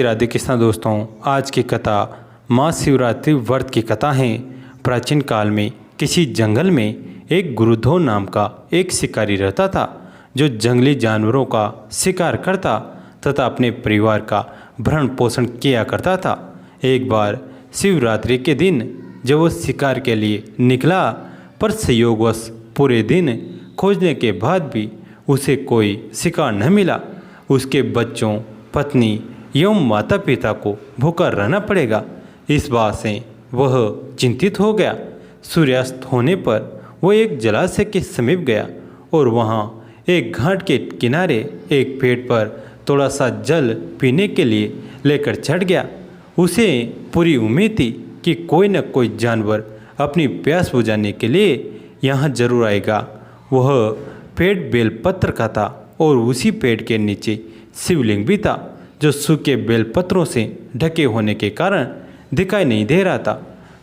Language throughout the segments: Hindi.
राधे कृष्णा दोस्तों, आज की कथा महाशिवरात्रि व्रत की कथा है। प्राचीन काल में किसी जंगल में एक गुरुधो नाम का एक शिकारी रहता था, जो जंगली जानवरों का शिकार करता तथा अपने परिवार का भरण पोषण किया करता था। एक बार शिवरात्रि के दिन जब वो शिकार के लिए निकला, पर संयोगवश पूरे दिन खोजने के बाद भी उसे कोई शिकार न मिला। उसके बच्चों, पत्नी एवं माता पिता को भूखा रहना पड़ेगा। इस बात से वह चिंतित हो गया। सूर्यास्त होने पर वह एक जलाशय के समीप गया और वहाँ एक घाट के किनारे एक पेड़ पर थोड़ा सा जल पीने के लिए लेकर चढ़ गया। उसे पूरी उम्मीद थी कि कोई न कोई जानवर अपनी प्यास बुझाने के लिए यहाँ जरूर आएगा। वह पेड़ बेलपत्र का था और उसी पेड़ के नीचे शिवलिंग भी था, जो सूखे बेलपत्रों से ढके होने के कारण दिखाई नहीं दे रहा था।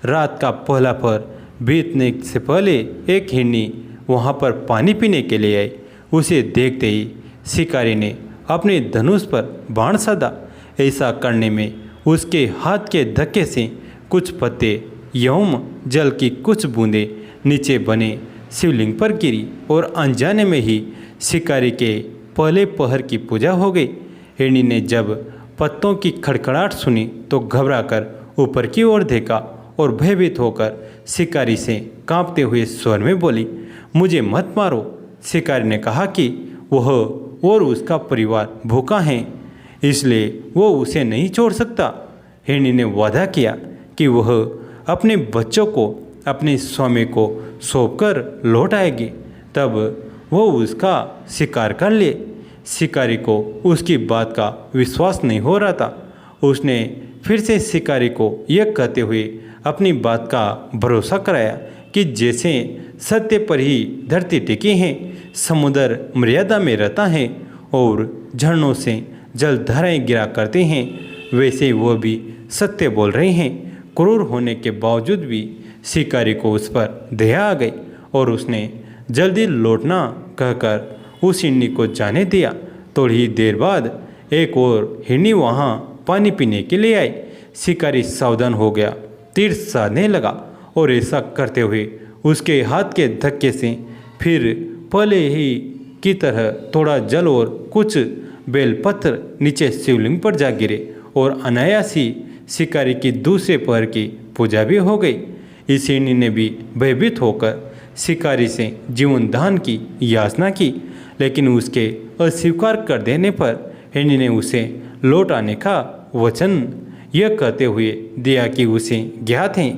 रात का पहला पहर बीतने से पहले एक हिरनी वहाँ पर पानी पीने के लिए आई। उसे देखते ही शिकारी ने अपने धनुष पर बाण साधा। ऐसा करने में उसके हाथ के धक्के से कुछ पत्ते एवं जल की कुछ बूंदें नीचे बने शिवलिंग पर गिरी और अनजाने में ही शिकारी के पहले पहर की पूजा हो गई। हिरनी ने जब पत्तों की खड़खड़ाहट सुनी तो घबराकर ऊपर की ओर देखा और भयभीत होकर शिकारी से कांपते हुए स्वर में बोली, मुझे मत मारो। शिकारी ने कहा कि वह और उसका परिवार भूखा है, इसलिए वो उसे नहीं छोड़ सकता। हिरनी ने वादा किया कि वह अपने बच्चों को अपने स्वामी को सौंपकर लौट आएगी, तब वो उसका शिकार कर ले। शिकारी को उसकी बात का विश्वास नहीं हो रहा था। उसने फिर से शिकारी को यह कहते हुए अपनी बात का भरोसा कराया कि जैसे सत्य पर ही धरती टिकी है, समुद्र मर्यादा में रहता है और झरनों से जलधाराएं गिरा करते हैं, वैसे ही वो भी सत्य बोल रहे हैं। क्रूर होने के बावजूद भी शिकारी को उस पर दया आ गई और उसने जल्दी लौटना कहकर उस हिरनी को जाने दिया। थोड़ी देर बाद एक और हिरनी वहाँ पानी पीने के लिए आई। शिकारी सावधान हो गया, तीर साधने लगा और ऐसा करते हुए उसके हाथ के धक्के से फिर पहले ही की तरह थोड़ा जल और कुछ बेलपत्र नीचे शिवलिंग पर जा गिरे और अनायास ही शिकारी की दूसरे पहर की पूजा भी हो गई। इस हिरनी ने भी भयभीत होकर शिकारी से जीवन दान की याचना की, लेकिन उसके अस्वीकार कर देने पर हिरनी ने उसे लौट आने का वचन यह कहते हुए दिया कि उसे ज्ञात है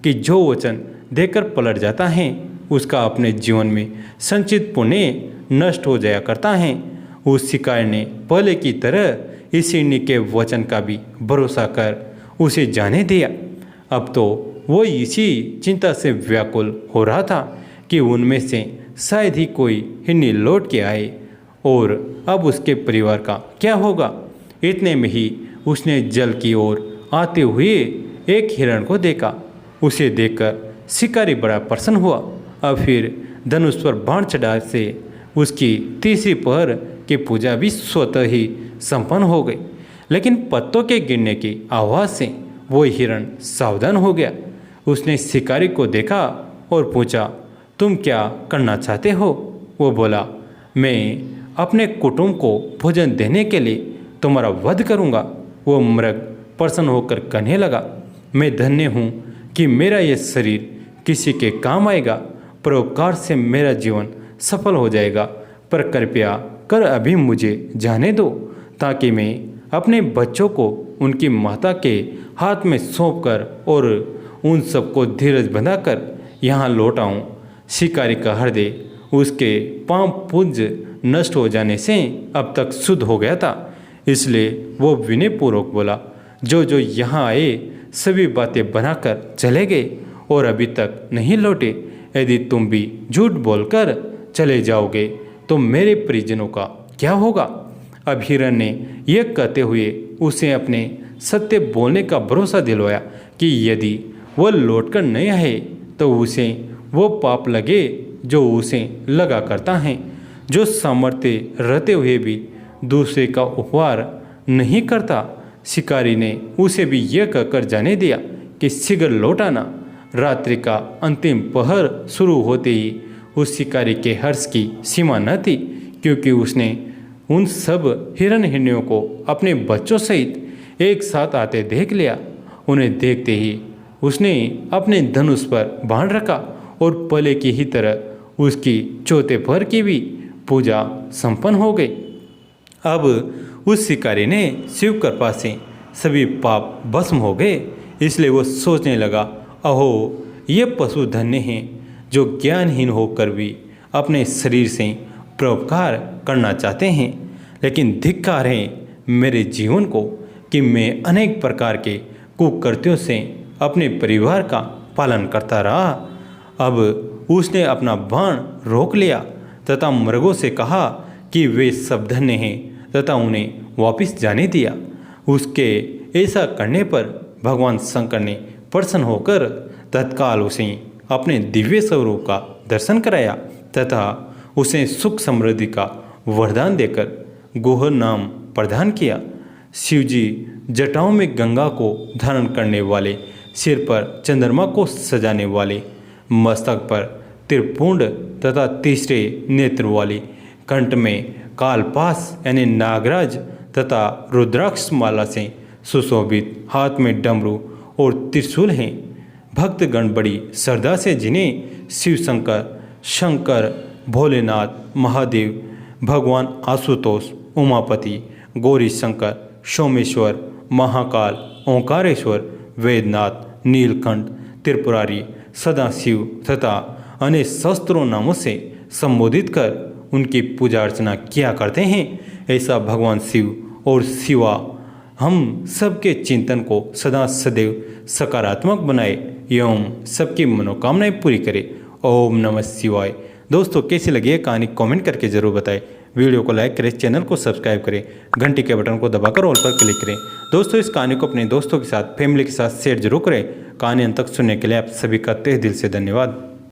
कि जो वचन देकर पलट जाता है उसका अपने जीवन में संचित पुण्य नष्ट हो जाया करता है। उस शिकारी ने पहले की तरह इस हिरनी के वचन का भी भरोसा कर उसे जाने दिया। अब तो वो इसी चिंता से व्याकुल हो रहा था कि उनमें से शायद ही कोई हिरनी लौट के आए और अब उसके परिवार का क्या होगा। इतने में ही उसने जल की ओर आते हुए एक हिरण को देखा। उसे देखकर शिकारी बड़ा प्रसन्न हुआ। अब फिर धनुष पर बाण चढ़ा से उसकी तीसरी पहर की पूजा भी स्वतः ही संपन्न हो गई, लेकिन पत्तों के गिरने की आवाज़ से वो हिरण सावधान हो गया। उसने शिकारी को देखा और पूछा, तुम क्या करना चाहते हो? वो बोला, मैं अपने कुटुंब को भोजन देने के लिए तुम्हारा वध करूँगा। वो मृग प्रसन्न होकर कहने लगा, मैं धन्य हूँ कि मेरा यह शरीर किसी के काम आएगा, परोपकार से मेरा जीवन सफल हो जाएगा। पर कृपया कर अभी मुझे जाने दो, ताकि मैं अपने बच्चों को उनकी माता के हाथ में सौंपकर और उन सबको धीरज बंधाकर यहाँ लौट आऊँ। शिकारी का हृदय उसके पांव पूंज नष्ट हो जाने से अब तक शुद्ध हो गया था, इसलिए वो विनयपूर्वक बोला, जो जो यहाँ आए सभी बातें बनाकर चले गए और अभी तक नहीं लौटे। यदि तुम भी झूठ बोलकर चले जाओगे तो मेरे परिजनों का क्या होगा? अब हिरण ने यह कहते हुए उसे अपने सत्य बोलने का भरोसा दिलवाया कि यदि वह लौटकर नहीं आए तो उसे वो पाप लगे जो उसे लगा करता है, जो सामर्थ्य रहते हुए भी दूसरे का उपकार नहीं करता, शिकारी ने उसे भी यह कहकर जाने दिया कि शीघ्र लौट आना। रात्रि का अंतिम पहर शुरू होते ही उस शिकारी के हर्ष की सीमा न थी, क्योंकि उसने उन सब हिरण हिरनियों को अपने बच्चों सहित एक साथ आते देख लिया। उन्हें देखते ही उसने अपने धनुष पर बाण रखा और पहले की ही तरह उसकी चौथे पहर की भी पूजा संपन्न हो गई। अब उस शिकारी ने शिव कृपा से सभी पाप भस्म हो गए, इसलिए वो सोचने लगा, अहो ये पशु धन्य हैं जो ज्ञानहीन होकर भी अपने शरीर से परोपकार करना चाहते हैं। लेकिन धिक्कार है मेरे जीवन को कि मैं अनेक प्रकार के कुकृत्यों से अपने परिवार का पालन करता रहा। अब उसने अपना बाण रोक लिया तथा मृगों से कहा कि वे सब धन्य हैं तथा उन्हें वापस जाने दिया। उसके ऐसा करने पर भगवान शंकर ने प्रसन्न होकर तत्काल उसे अपने दिव्य स्वरूप का दर्शन कराया तथा उसे सुख समृद्धि का वरदान देकर गोहर नाम प्रदान किया। शिवजी जटाओं में गंगा को धारण करने वाले, सिर पर चंद्रमा को सजाने वाले, मस्तक पर त्रिपुंड तथा तीसरे नेत्र वाली, कंठ में कालपास यानी नागराज तथा रुद्राक्ष माला से सुशोभित, हाथ में डमरू और त्रिशूल हैं। भक्तगण बड़ी श्रद्धा से जिन्हें शिव शंकर, भोलेनाथ, महादेव, भगवान आशुतोष, उमापति, गौरी शंकर, सोमेश्वर, महाकाल, ओंकारेश्वर, वेदनाथ, नीलकंठ, त्रिपुरारी, सदाशिव तथा अन्य शस्त्रों नामों से संबोधित कर उनकी पूजा अर्चना किया करते हैं। ऐसा भगवान शिव और शिवा हम सबके चिंतन को सदा सदैव सकारात्मक बनाए एवं सबकी मनोकामनाएं पूरी करे। ओम नमः शिवाय। दोस्तों कैसी लगी है कहानी कमेंट करके जरूर बताएं। वीडियो को लाइक करें, चैनल को सब्सक्राइब करें, घंटी के बटन को दबाकर ऑल पर क्लिक करें। दोस्तों इस कहानी को अपने दोस्तों के साथ, फैमिली के साथ शेयर जरूर करें। कहानी अंत तक सुनने के लिए आप सभी का तहे दिल से धन्यवाद।